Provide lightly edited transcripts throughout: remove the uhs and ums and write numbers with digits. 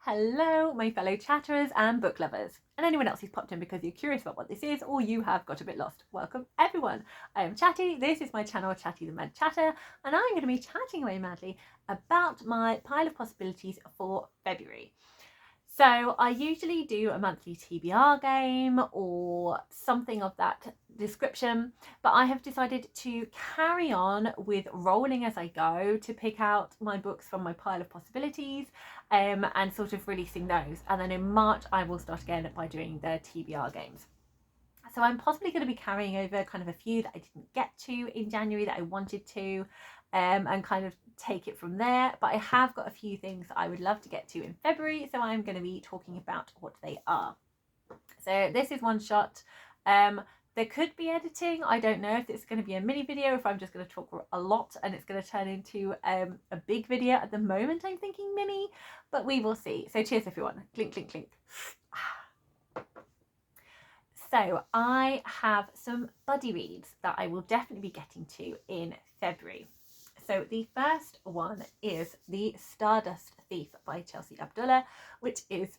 Hello, my fellow chatterers and book lovers, and anyone else who's popped in because you're curious about what this is or you have got a bit lost. Welcome, everyone. I am Chatty. This is my channel, Chatty the Mad Chatter, and I'm going to be chatting away madly about my pile of possibilities for February. So I usually do a monthly TBR game or something of that description, but I have decided to carry on with rolling as I go to pick out my books from my pile of possibilities and sort of releasing those. And then in March, I will start again by doing the TBR games. So I'm possibly going to be carrying over kind of a few that I didn't get to in January that I wanted to, and kind of take it from there. But I have got a few things that I would love to get to in February, so I'm going to be talking about what they are. So this is one shot. There could be editing. I don't know if it's going to be a mini video, if I'm just going to talk a lot and it's going to turn into a big video. At the moment I'm thinking mini, but we will see. So cheers everyone. Clink, clink, clink. So I have some buddy reads that I will definitely be getting to in February. So the first one is The Stardust Thief by Chelsea Abdullah, which is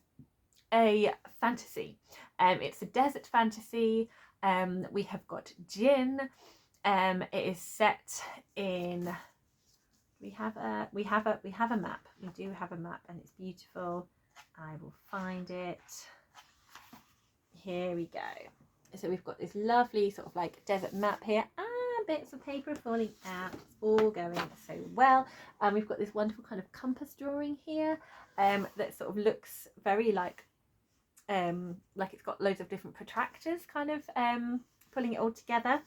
a fantasy. It's a desert fantasy. We have got Jinn. It is set in. We have a map. We do have a map, and it's beautiful. I will find it. Here we go. So we've got this lovely sort of like desert map here. Bits of paper falling out. It's all going so well. We've got this wonderful kind of compass drawing here that sort of looks very like it's got loads of different protractors kind of pulling it all together.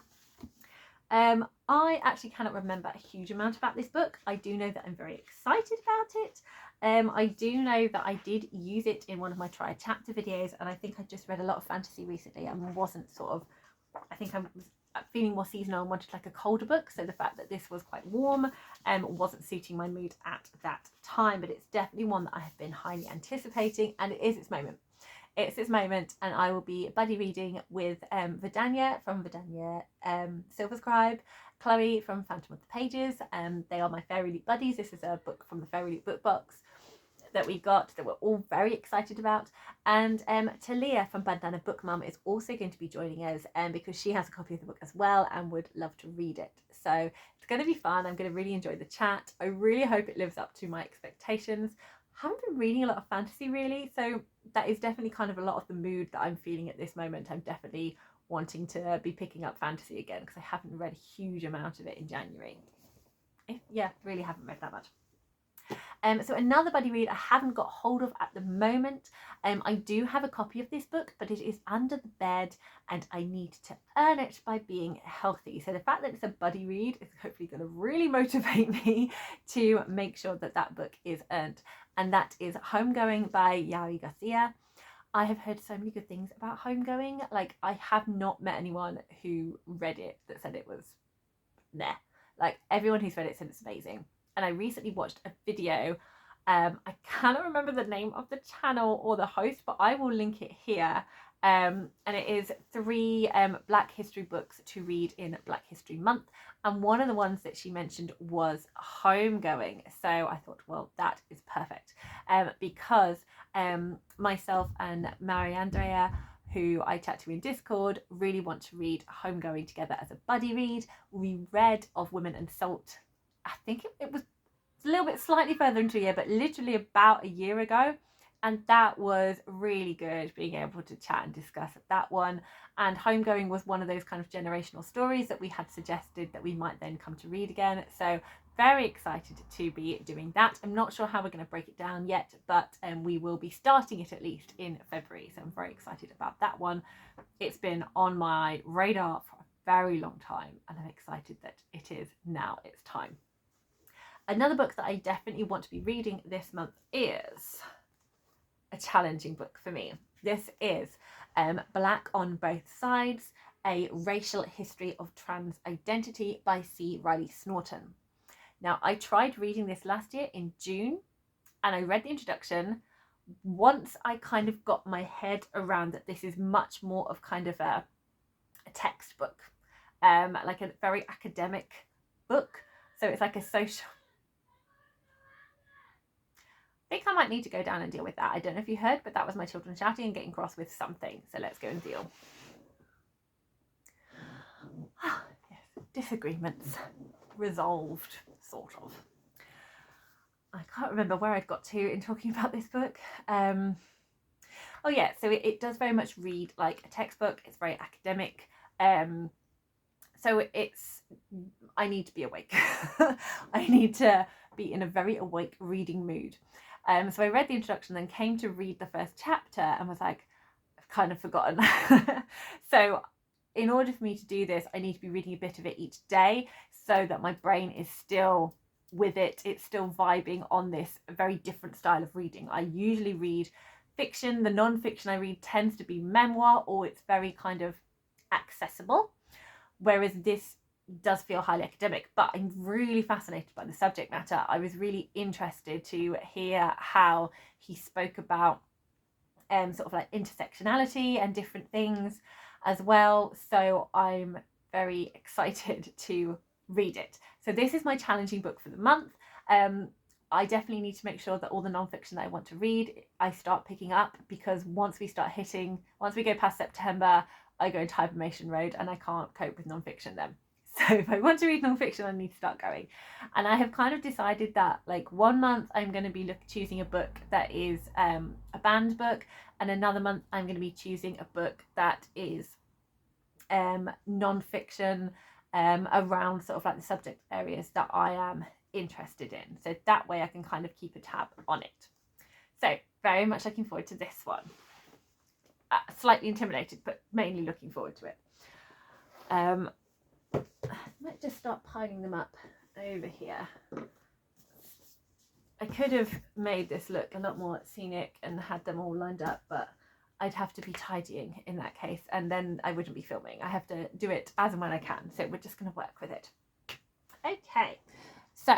I actually cannot remember a huge amount about this book. I do know that I'm very excited about it. I do know that I did use it in one of my try a chapter videos, and I think I just read a lot of fantasy recently and wasn't sort of, I think I was feeling more seasonal and wanted like a colder book, so the fact that this was quite warm wasn't suiting my mood at that time, but it's definitely one that I have been highly anticipating, and it is its moment. It's its moment, and I will be buddy reading with Vadania from Vadania Silver Scribe, Cloe from Phantom of the Pages. They are my Fairy Loot buddies. This is a book from the Fairy Loot book box that we got that we're all very excited about. And Tallia from Bandana Book Mum is also going to be joining us because she has a copy of the book as well and would love to read it. So it's going to be fun. I'm going to really enjoy the chat. I really hope it lives up to my expectations. I haven't been reading a lot of fantasy really, so that is definitely kind of a lot of the mood that I'm feeling at this moment. I'm definitely wanting to be picking up fantasy again because I haven't read a huge amount of it in January. Really haven't read that much. So another buddy read I haven't got hold of at the moment. I do have a copy of this book, but it is under the bed and I need to earn it by being healthy. So the fact that it's a buddy read is hopefully going to really motivate me to make sure that that book is earned. And that is Homegoing by Yaoi Garcia. I have heard so many good things about Homegoing. Like, I have not met anyone who read it that said it was meh. Like, everyone who's read it said it's amazing. And I recently watched a video. I cannot remember the name of the channel or the host, but I will link it here. And it is 3 Black History books to read in Black History Month. And one of the ones that she mentioned was Homegoing. So I thought, well, that is perfect. Because myself and Mary Andrea, who I chat to in Discord, really want to read Homegoing together as a buddy read. We read Of Women and Salt, I think it was a little bit slightly further into a year, but literally about a year ago. And that was really good, being able to chat and discuss that one. And Homegoing was one of those kind of generational stories that we had suggested that we might then come to read again. So very excited to be doing that. I'm not sure how we're going to break it down yet, but we will be starting it at least in February. So I'm very excited about that one. It's been on my radar for a very long time, and I'm excited that it is now its time. Another book that I definitely want to be reading this month is a challenging book for me. This is Black on Both Sides, A Racial History of Trans Identity by C. Riley Snorton. Now, I tried reading this last year in June, and I read the introduction. Once I kind of got my head around that this is much more of kind of a textbook, like a very academic book. So it's like a social... think I might need to go down and deal with that. I don't know if you heard, but that was my children shouting and getting cross with something. So let's go and deal. Yes, disagreements resolved, sort of. I can't remember where I'd got to in talking about this book. Oh yeah, so it does very much read like a textbook. It's very academic. So I need to be awake. I need to be in a very awake reading mood. So I read the introduction, then came to read the first chapter and was like, I've kind of forgotten. So in order for me to do this, I need to be reading a bit of it each day so that my brain is still with it. It's still vibing on this very different style of reading. I usually read fiction. The non-fiction I read tends to be memoir, or it's very kind of accessible, whereas this does feel highly academic. But I'm really fascinated by the subject matter. I was really interested to hear how he spoke about sort of like intersectionality and different things as well. So I'm very excited to read it. So this is my challenging book for the month. I definitely need to make sure that all the non-fiction that I want to read, I start picking up, because once we go past September, I go into hibernation mode and I can't cope with non-fiction then. So if I want to read non-fiction, I need to start going. And I have kind of decided that like 1 month I'm going to be choosing a book that is a banned book, and another month I'm going to be choosing a book that is non-fiction around sort of like the subject areas that I am interested in. So that way I can kind of keep a tab on it. So very much looking forward to this one. Slightly intimidated, but mainly looking forward to it. I might just start piling them up over here. I could have made this look a lot more scenic and had them all lined up, but I'd have to be tidying in that case, and then I wouldn't be filming. I have to do it as and when I can, so we're just going to work with it. Okay, so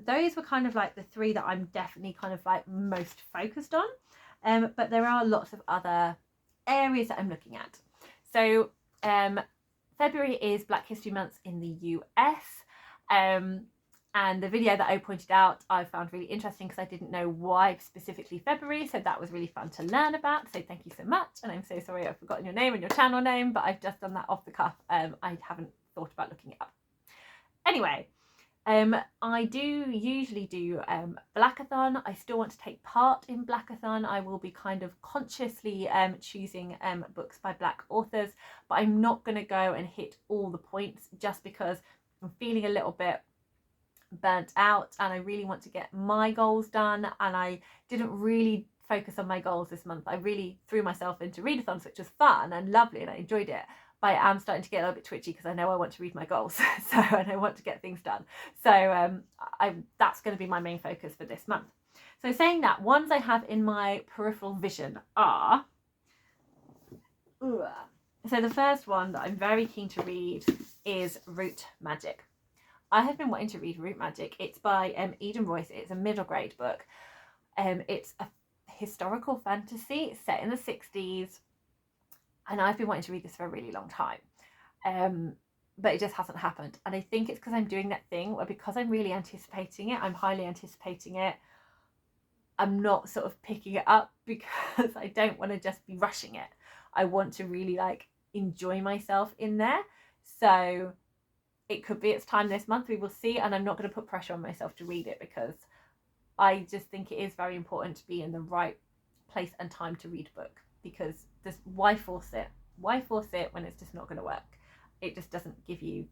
those were kind of like the three that I'm definitely kind of like most focused on, but there are lots of other areas that I'm looking at. So February is Black History Month in the US, and the video that I pointed out I found really interesting because I didn't know why specifically February, so that was really fun to learn about, so thank you so much. And I'm so sorry I've forgotten your name and your channel name, but I've just done that off the cuff. I haven't thought about looking it up. Anyway, I do usually do Blackathon. I still want to take part in Blackathon. I will be kind of consciously choosing books by Black authors, but I'm not going to go and hit all the points just because I'm feeling a little bit burnt out and I really want to get my goals done, and I didn't really focus on my goals this month. I really threw myself into readathons, which was fun and lovely and I enjoyed it, but I am starting to get a little bit twitchy because I know I want to read my goals and I want to get things done. So that's going to be my main focus for this month. So saying that, ones I have in my peripheral vision are so the first one that I'm very keen to read is Root Magic. I have been wanting to read Root Magic. It's by Eden Royce. It's a middle grade book. It's a historical fantasy set in the 60s, and I've been wanting to read this for a really long time, but it just hasn't happened. And I think it's because I'm doing that thing where, because I'm really anticipating it, I'm highly anticipating it, I'm not sort of picking it up because I don't want to just be rushing it. I want to really like enjoy myself in there. So it could be it's time this month, we will see, and I'm not going to put pressure on myself to read it because I just think it is very important to be in the right place and time to read a book, because this, why force it? Why force it when it's just not going to work? It just doesn't give you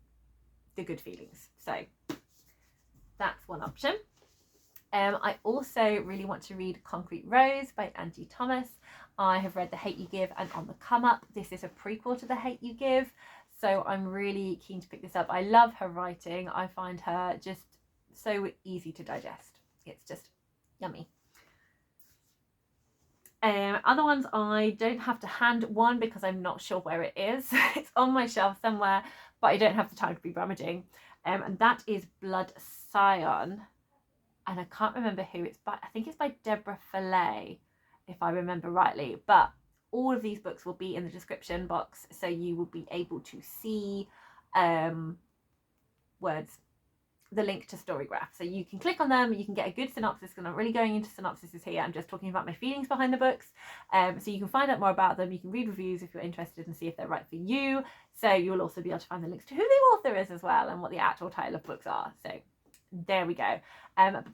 the good feelings. So that's one option. I also really want to read Concrete Rose by Angie Thomas. I have read The Hate You Give and On the Come Up. This is a prequel to The Hate You Give, so I'm really keen to pick this up. I love her writing. I find her just so easy to digest. It's just yummy. Other ones I don't have to hand, one because I'm not sure where it is. It's on my shelf somewhere, but I don't have the time to be rummaging. And that is Blood Scion. And I can't remember who it's by. I think it's by Deborah Fillet, if I remember rightly. But all of these books will be in the description box, so you will be able to see words the link to Storygraph. So you can click on them, you can get a good synopsis, because I'm not really going into synopsises here. I'm just talking about my feelings behind the books. So you can find out more about them. You can read reviews if you're interested and see if they're right for you. So you'll also be able to find the links to who the author is as well and what the actual title of books are. So there we go.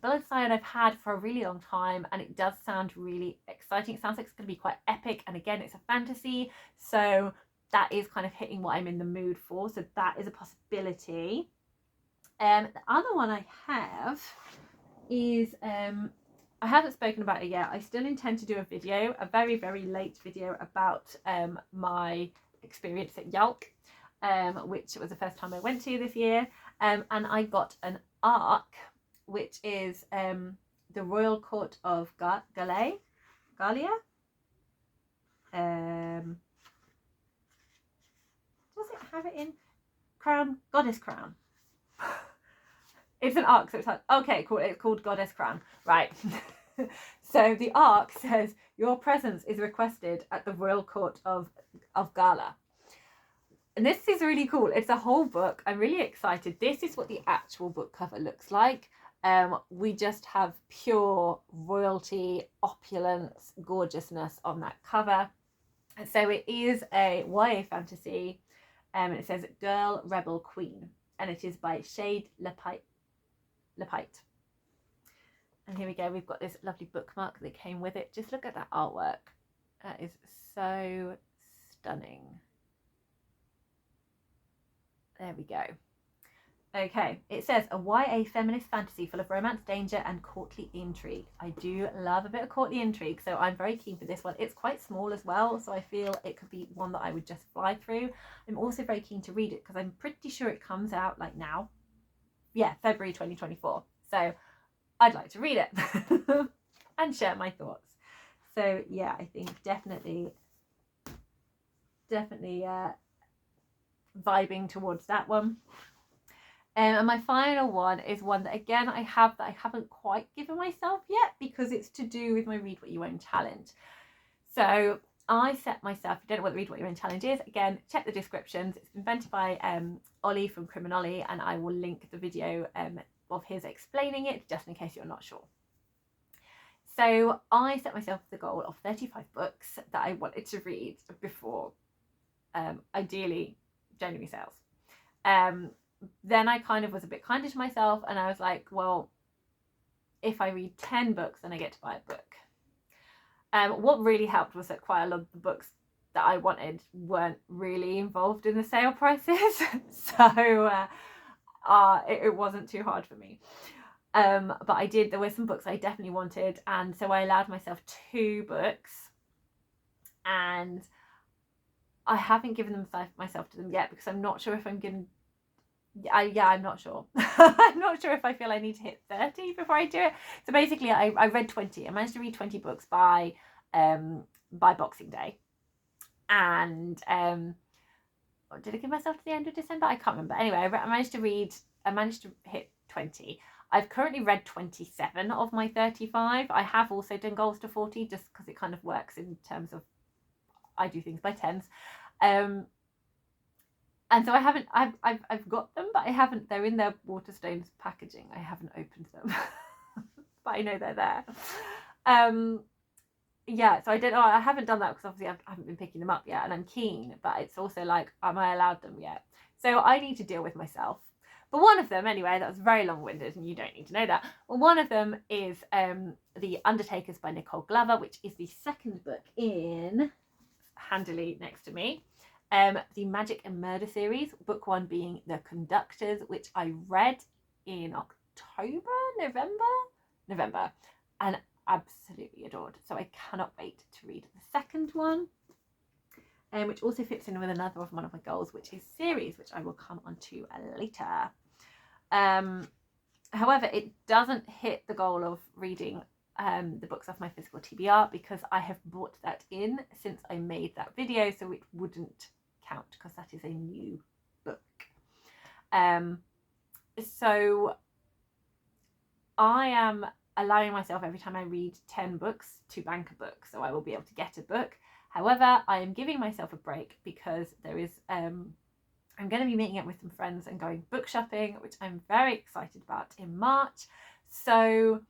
Blood Sign I've had for a really long time, and it does sound really exciting. It sounds like it's going to be quite epic, and again, it's a fantasy, so that is kind of hitting what I'm in the mood for. So that is a possibility. The other one I have is I haven't spoken about it yet. I still intend to do a video, a very, very late video about my experience at Yelp, which was the first time I went to this year. And I got an ARC, which is the Royal Court of Gallia. Does it have it in Crown? Goddess Crown. It's an ARC, so it's like, okay, cool, it's called Goddess Crown, right. So the ARC says, your presence is requested at the Royal Court of Gala. And this is really cool. It's a whole book. I'm really excited. This is what the actual book cover looks like. We just have pure royalty, opulence, gorgeousness on that cover. And so it is a YA fantasy. And it says Girl, Rebel, Queen. And it is by Shade Lepite. And here we go. We've got this lovely bookmark that came with it. Just look at that artwork. That is so stunning. There we go. Okay, it says a YA feminist fantasy full of romance, danger and courtly intrigue. I do love a bit of courtly intrigue, so I'm very keen for this one. It's quite small as well, so I feel it could be one that I would just fly through. I'm also very keen to read it because I'm pretty sure it comes out like now. Yeah, February 2024. So I'd like to read it and share my thoughts. So yeah, I think definitely vibing towards that one. And my final one is one that again I haven't quite given myself yet, because it's to do with my Read What You Own challenge. So I set myself, if you don't know what the Read What You Own challenge is, again, check the descriptions. It's invented by Ollie from Criminolly, and I will link the video of his explaining it just in case you're not sure. So I set myself the goal of 35 books that I wanted to read before ideally January sales. Then I kind of was a bit kinder to myself, and I was like, well, if I read 10 books, then I get to buy a book. What really helped was that quite a lot of the books that I wanted weren't really involved in the sale prices. So it wasn't too hard for me. But there were some books I definitely wanted, and so I allowed myself 2 books, and I haven't given myself to them yet because I'm not sure if I'm going to. I'm not sure. I'm not sure if I feel I need to hit 30 before I do it. So basically I read 20. I managed to read 20 books by Boxing Day. And did I give myself to the end of December? I can't remember. Anyway, I managed to hit 20. I've currently read 27 of my 35. I have also done goals to 40 just because it kind of works in terms of I do things by tens. And so I've got them, but I haven't, they're in their Waterstones packaging. I haven't opened them, but I know they're there. Yeah, so I haven't done that because obviously I haven't been picking them up yet, and I'm keen, but it's also like, am I allowed them yet? So I need to deal with myself. But one of them, anyway, that was very long-winded and you don't need to know that. Well, one of them is The Undertakers by Nicole Glover, which is the second book in, handily next to me, the Magic and Murder series, book 1 being The Conductors, which I read in November, and absolutely adored. So I cannot wait to read the second one, which also fits in with another of one of my goals, which is series, which I will come on to later. However, it doesn't hit the goal of reading the books off my physical TBR because I have brought that in since I made that video, so it wouldn't count because that is a new book. So I am allowing myself every time I read 10 books to bank a book, so I will be able to get a book. However, I am giving myself a break because there is I'm going to be meeting up with some friends and going book shopping, which I'm very excited about, in March. So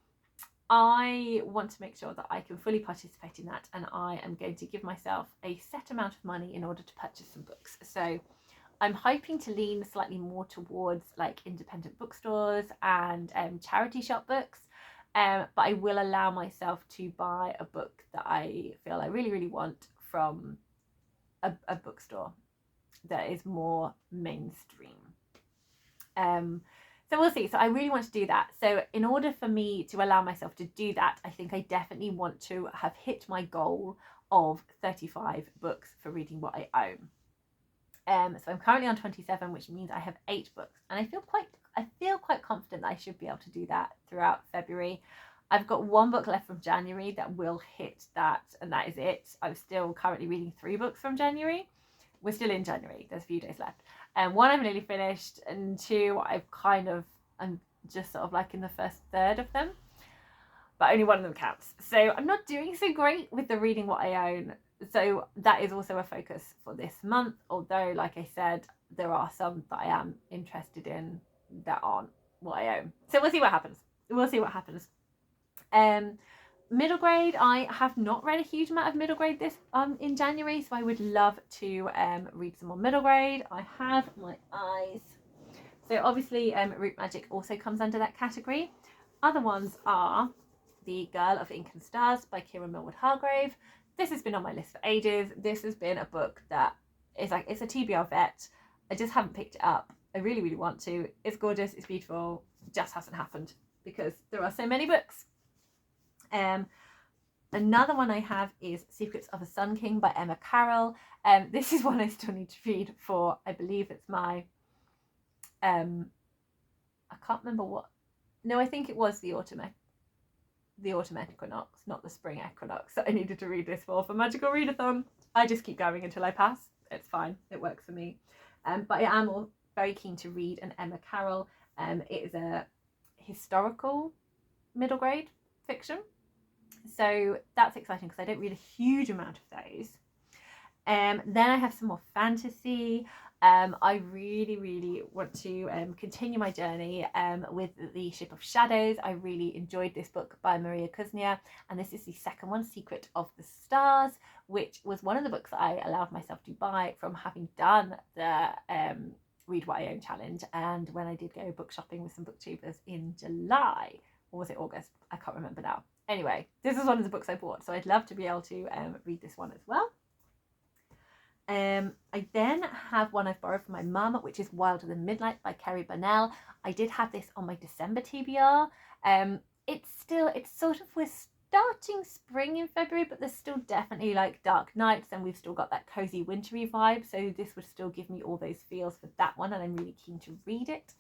I want to make sure that I can fully participate in that, and I am going to give myself a set amount of money in order to purchase some books. So I'm hoping to lean slightly more towards like independent bookstores and charity shop books, but I will allow myself to buy a book that I feel I really, really want from a bookstore that is more mainstream. So we'll see. So I really want to do that. So in order for me to allow myself to do that, I think I definitely want to have hit my goal of 35 books for reading what I own. So I'm currently on 27, which means I have 8 books, and I feel quite confident that I should be able to do that throughout February. I've got 1 book left from January that will hit that, and that is it. I'm still currently reading 3 books from January. We're still in January. There's a few days left. And 1 I've nearly finished, and 2 I'm just sort of like in the first third of them, but only 1 of them counts. So I'm not doing so great with the reading what I own. So that is also a focus for this month, although like I said, there are some that I am interested in that aren't what I own. So we'll see what happens. Middle grade, I have not read a huge amount of middle grade this in January, so I would love to read some more middle grade. I have my eyes. So obviously Root Magic also comes under that category. Other ones are The Girl of Ink and Stars by Kieran Millward Hargrave. This has been on my list for ages. This has been a book that is like, it's a TBR vet. I just haven't picked it up. I really, really want to. It's gorgeous, it's beautiful, it just hasn't happened because there are so many books. Another one I have is Secrets of a Sun King by Emma Carroll. This is one I still need to read for, I believe it's my, I can't remember what, no, I think it was the autumn equinox, not the spring equinox, that I needed to read this for Magical Readathon. I just keep going until I pass. It's fine, it works for me. But I am very keen to read an Emma Carroll. It is a historical middle grade fiction. So that's exciting because I don't read a huge amount of those. Then I have some more fantasy. I really, really want to continue my journey with The Ship of Shadows. I really enjoyed this book by Maria Kuznia, and this is the second one, Secret of the Stars, which was one of the books that I allowed myself to buy from having done the Read What I Own challenge, and when I did go book shopping with some booktubers in July, or was it August? I can't remember now. Anyway, this is one of the books I bought, so I'd love to be able to read this one as well. I then have one I've borrowed from my mum, which is Wilder Than Midnight by Kerry Burnell. I did have this on my December TBR. We're starting spring in February, but there's still definitely like dark nights, and we've still got that cozy wintry vibe, so this would still give me all those feels for that one, and I'm really keen to read it.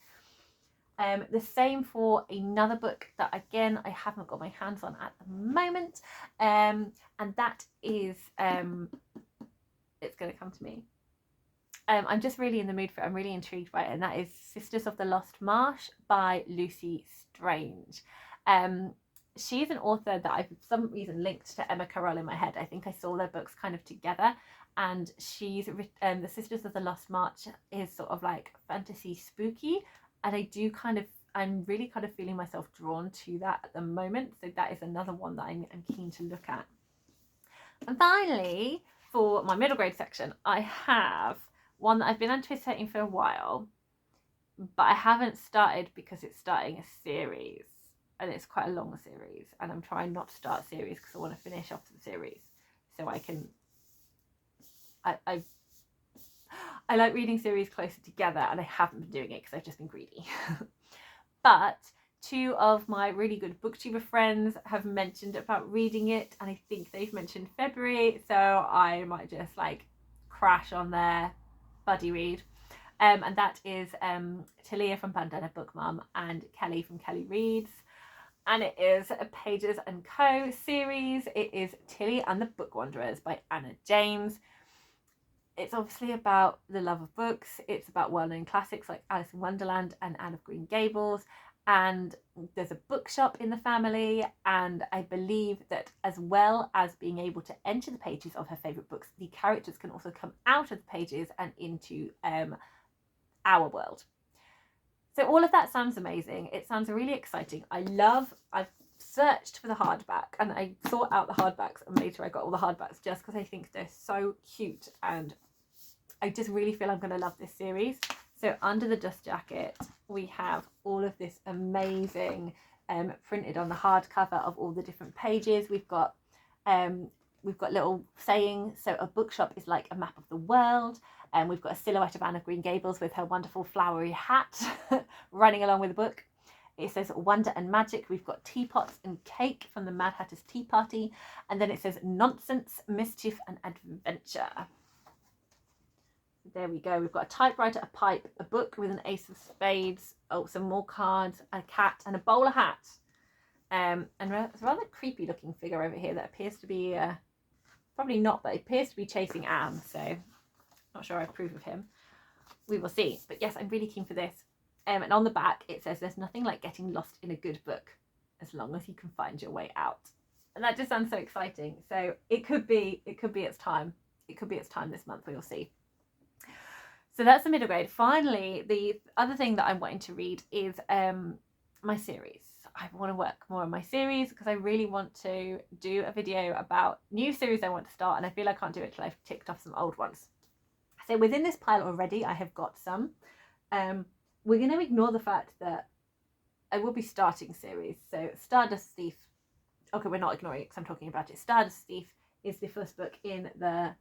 The same for another book that again I haven't got my hands on at the moment, and that is it's going to come to me. I'm just really in the mood for it. I'm really intrigued by it, and that is Sisters of the Lost Marsh by Lucy Strange. She's an author that I've for some reason linked to Emma Carroll in my head. I think I saw their books kind of together, and she's the Sisters of the Lost Marsh is sort of like fantasy spooky, and I'm really kind of feeling myself drawn to that at the moment. So that is another one that I'm keen to look at. And finally, for my middle grade section, I have one that I've been anticipating for a while, but I haven't started because it's starting a series, and it's quite a long series, and I'm trying not to start series because I want to finish off the series so I can I like reading series closer together, and I haven't been doing it because I've just been greedy. But 2 of my really good booktuber friends have mentioned about reading it, and I think they've mentioned Feburary, so I might just like crash on their buddy read. And that is Tallia from Bandana Book Mum and Kelly from Kelly Reads. And it is a Pages and Co series. It is Tilly and the Book Wanderers by Anna James. It's obviously about the love of books. It's about well-known classics like Alice in Wonderland and Anne of Green Gables. And there's a bookshop in the family, and I believe that as well as being able to enter the pages of her favourite books, the characters can also come out of the pages and into our world. So all of that sounds amazing. It sounds really exciting. I've searched for the hardback and I sought out the hardbacks, and later I got all the hardbacks just because I think they're so cute, and I just really feel I'm going to love this series. So under the dust jacket, we have all of this amazing printed on the hardcover of all the different pages. We've got little sayings. So a bookshop is like a map of the world. And we've got a silhouette of Anne of Green Gables with her wonderful flowery hat running along with the book. It says wonder and magic. We've got teapots and cake from the Mad Hatter's Tea Party. And then it says nonsense, mischief and adventure. There we go. We've got a typewriter, a pipe, a book with an ace of spades, oh, some more cards, a cat and a bowler hat. And a rather creepy looking figure over here that appears to be, probably not, but it appears to be chasing Anne. So not sure I approve of him. We will see. But yes, I'm really keen for this. And on the back, it says there's nothing like getting lost in a good book as long as you can find your way out. And that just sounds so exciting. So it could be its time. It could be its time this month. We'll see. So that's the middle grade. Finally, the other thing that I'm wanting to read is my series. I want to work more on my series because I really want to do a video about new series I want to start, and I feel I can't do it till I've ticked off some old ones. So within this pile already, I have got some. We're going to ignore the fact that I will be starting series. So Stardust Thief, okay, we're not ignoring it because I'm talking about it. Stardust Thief is the first book in the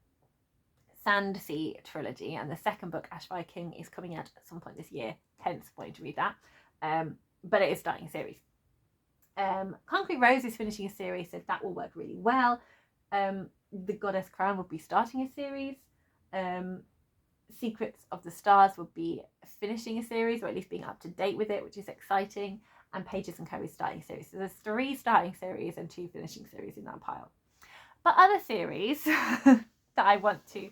Sandsea trilogy, and the second book, Ashfire King, is coming out at some point this year, hence wanting to read that. But it is starting a series. Concrete Rose is finishing a series, so that will work really well. The Goddess Crown will be starting a series. Secrets of the Stars will be finishing a series, or at least being up to date with it, which is exciting. And Pages and Co is starting a series. So there's 3 starting series and 2 finishing series in that pile. But other series that I want to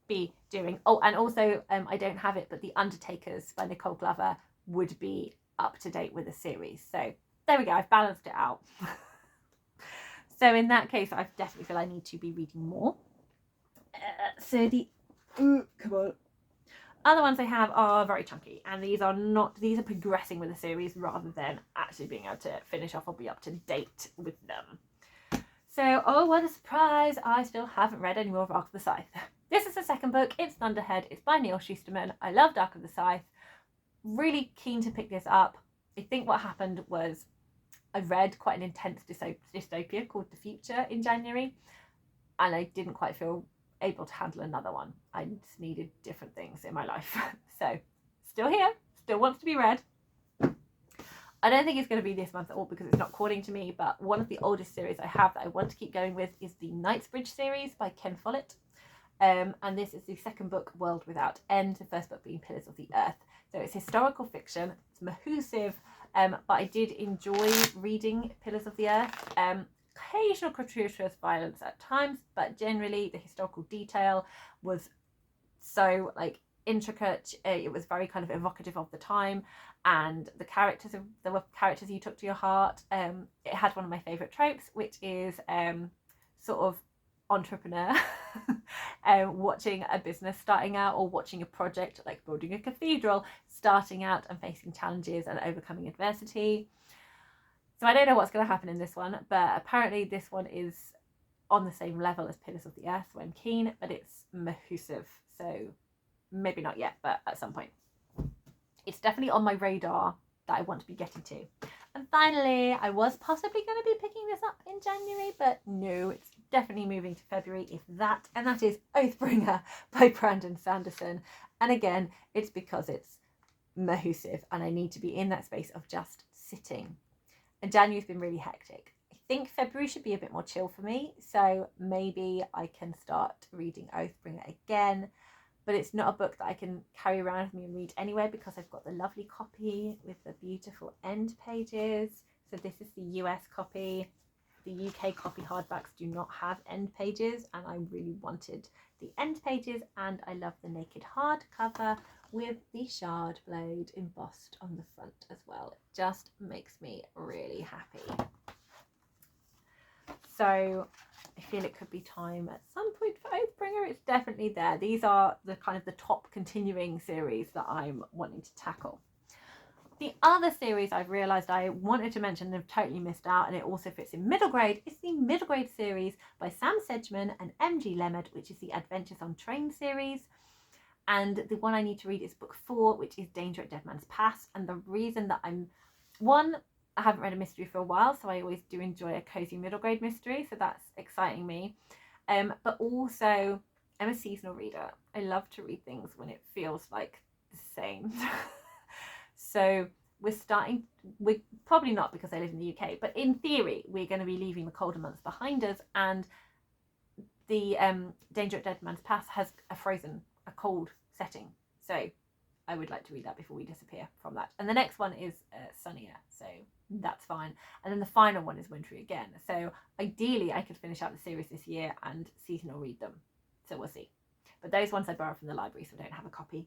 be doing. Oh, and also I don't have it, but The Undertakers by Nicole Glover would be up to date with a series. So there we go, I've balanced it out. So in that case, I definitely feel I need to be reading more. So the come on. Other ones I have are very chunky, and these are progressing with the series rather than actually being able to finish off or be up to date with them. So, oh, what a surprise, I still haven't read any more of Dark of the Scythe. This is the second book, it's Thunderhead, it's by Neil Schusterman. I love Dark of the Scythe, really keen to pick this up. I think what happened was I read quite an intense dystopia called The Future in January, and I didn't quite feel able to handle another one. I just needed different things in my life. So, still here, still wants to be read. I don't think it's going to be this month at all because it's not calling to me, but one of the oldest series I have that I want to keep going with is the Knightsbridge series by Ken Follett. And this is the second book, World Without End, the first book being Pillars of the Earth. So it's historical fiction, it's mahoosive, but I did enjoy reading Pillars of the Earth. Occasional gratuitous violence at times, but generally the historical detail was so like intricate. It was very kind of evocative of the time, and the characters, there were characters you took to your heart. It had one of my favourite tropes, which is sort of entrepreneur watching a business starting out, or watching a project like building a cathedral starting out and facing challenges and overcoming adversity. So I don't know what's going to happen in this one, but apparently this one is on the same level as Pillars of the Earth, so I'm keen, but it's mahoosive, so maybe not yet, but at some point. It's definitely on my radar that I want to be getting to. And finally, I was possibly going to be picking this up in January, but no, it's definitely moving to February, if that, and that is Oathbringer by Brandon Sanderson. And again, it's because it's mahoosive and I need to be in that space of just sitting. And January's been really hectic. I think February should be a bit more chill for me, so maybe I can start reading Oathbringer again. But it's not a book that I can carry around with me and read anywhere because I've got the lovely copy with the beautiful end pages. So this is the US copy. The UK copy hardbacks do not have end pages, and I really wanted the end pages, and I love the naked hardcover with the shard blade embossed on the front as well. It just makes me really happy. So I feel it could be time at some point for Oathbringer. It's definitely there. These are the kind of the top continuing series that I'm wanting to tackle. The other series I've realised I wanted to mention and have totally missed out, and it also fits in middle grade, is the middle grade series by Sam Sedgman and MG Lemond, which is the Adventures on Train series. And the one I need to read is book 4, which is Danger at Dead Man's Pass. And the reason that I haven't read a mystery for a while, so I always do enjoy a cozy middle grade mystery, so that's exciting me. But also, I'm a seasonal reader. I love to read things when it feels like the same. So we're probably not because I live in the UK, but in theory, we're going to be leaving the colder months behind us, and the Danger at Dead Man's Pass has a cold setting. So I would like to read that before we disappear from that. And the next one is sunnier, so that's fine. And then the final one is wintry again. So ideally, I could finish out the series this year and seasonal read them. So we'll see. But those ones I borrow from the library, so I don't have a copy.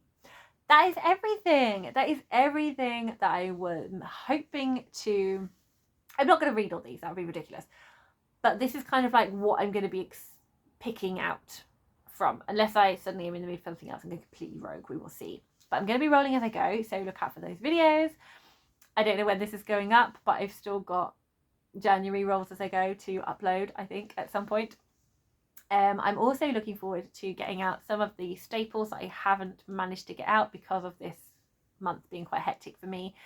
That is everything. That is everything that I was hoping to... I'm not going to read all these. That would be ridiculous. But this is kind of like what I'm going to be picking out from. Unless I suddenly am in the mood for something else and go completely rogue. We will see. But I'm going to be rolling as I go. So look out for those videos. I don't know when this is going up, but I've still got January rolls as I go to upload, I think, at some point. I'm also looking forward to getting out some of the staples that I haven't managed to get out because of this month being quite hectic for me.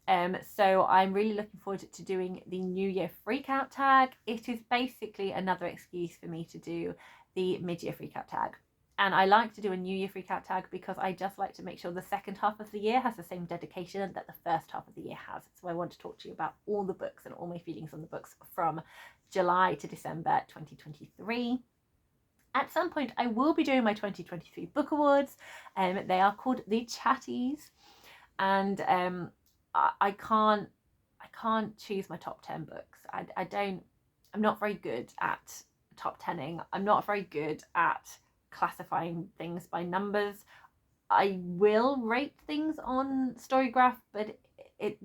So I'm really looking forward to doing the New Year Freakout tag. It is basically another excuse for me to do the mid-year Freakout tag. And I like to do a New Year Freakout tag because I just like to make sure the second half of the year has the same dedication that the first half of the year has. So I want to talk to you about all the books and all my feelings on the books from July to December 2023. At some point, I will be doing my 2023 Book Awards. They are called the Chatties, and I can't choose my top 10 books. I'm not very good at top 10ing. I'm not very good at classifying things by numbers. I will rate things on Storygraph, but I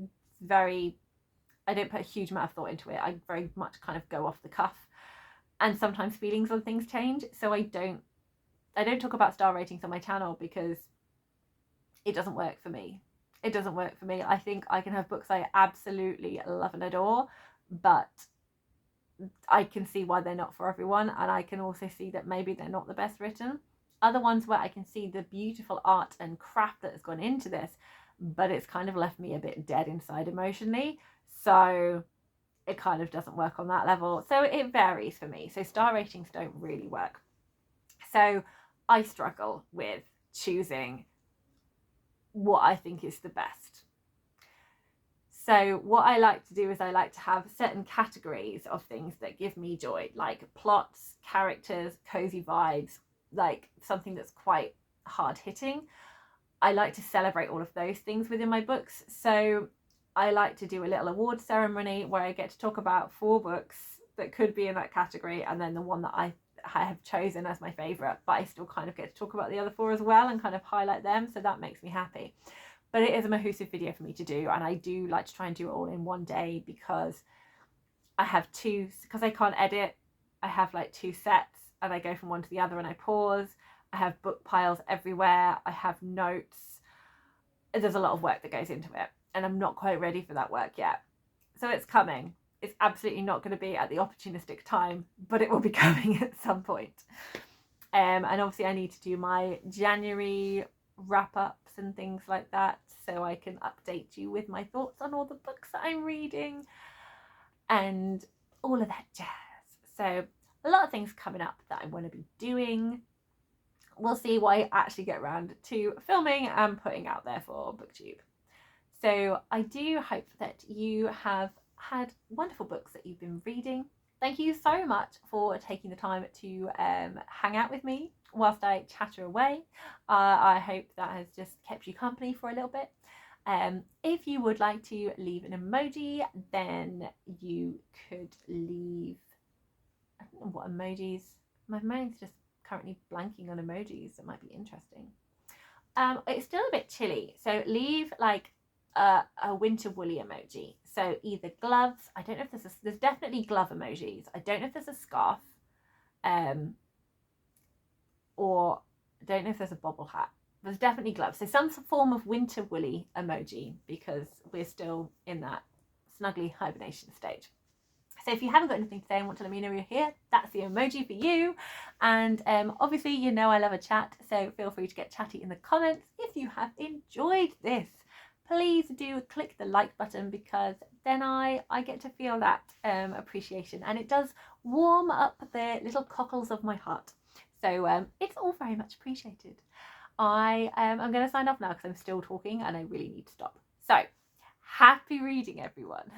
don't put a huge amount of thought into it. I very much kind of go off the cuff. And sometimes feelings on things change, so I don't talk about star ratings on my channel because it doesn't work for me. It doesn't work for me. I think I can have books I absolutely love and adore, but I can see why they're not for everyone, and I can also see that maybe they're not the best written. Other ones where I can see the beautiful art and craft that has gone into this, but it's kind of left me a bit dead inside emotionally. So it kind of doesn't work on that level. So it varies for me. So star ratings don't really work. So I struggle with choosing what I think is the best. So what I like to do is I like to have certain categories of things that give me joy, like plots, characters, cozy vibes, like something that's quite hard hitting. I like to celebrate all of those things within my books. So I like to do a little award ceremony where I get to talk about 4 books that could be in that category, and then the one that I have chosen as my favourite, but I still kind of get to talk about the other 4 as well and kind of highlight them, so that makes me happy. But it is a mahoosive video for me to do, and I do like to try and do it all in one day because I have because I can't edit, I have like 2 sets and I go from one to the other and I pause. I have book piles everywhere, I have notes. There's a lot of work that goes into it, and I'm not quite ready for that work yet. So it's coming. It's absolutely not going to be at the opportunistic time, but it will be coming at some point. And obviously I need to do my January wrap-ups and things like that, so I can update you with my thoughts on all the books that I'm reading and all of that jazz. So a lot of things coming up that I want to be doing. We'll see what I actually get around to filming and putting out there for BookTube. So I do hope that you have had wonderful books that you've been reading. Thank you so much for taking the time to hang out with me whilst I chatter away. I hope that has just kept you company for a little bit. If you would like to leave an emoji, then you could leave, I don't know what emojis, my mind's just currently blanking on emojis that might be interesting. It's still a bit chilly, so leave like a winter woolly emoji. So either gloves, I don't know if there's definitely glove emojis. I don't know if there's a scarf. or I don't know if there's a bobble hat. There's definitely gloves. So some form of winter woolly emoji, because we're still in that snuggly hibernation stage. So if you haven't got anything to say and want to let me know you're here, that's the emoji for you. And obviously, you know I love a chat, so feel free to get chatty in the comments. If you have enjoyed this, please do click the like button, because then I get to feel that appreciation, and it does warm up the little cockles of my heart. So it's all very much appreciated. I'm going to sign off now because I'm still talking and I really need to stop. So happy reading, everyone.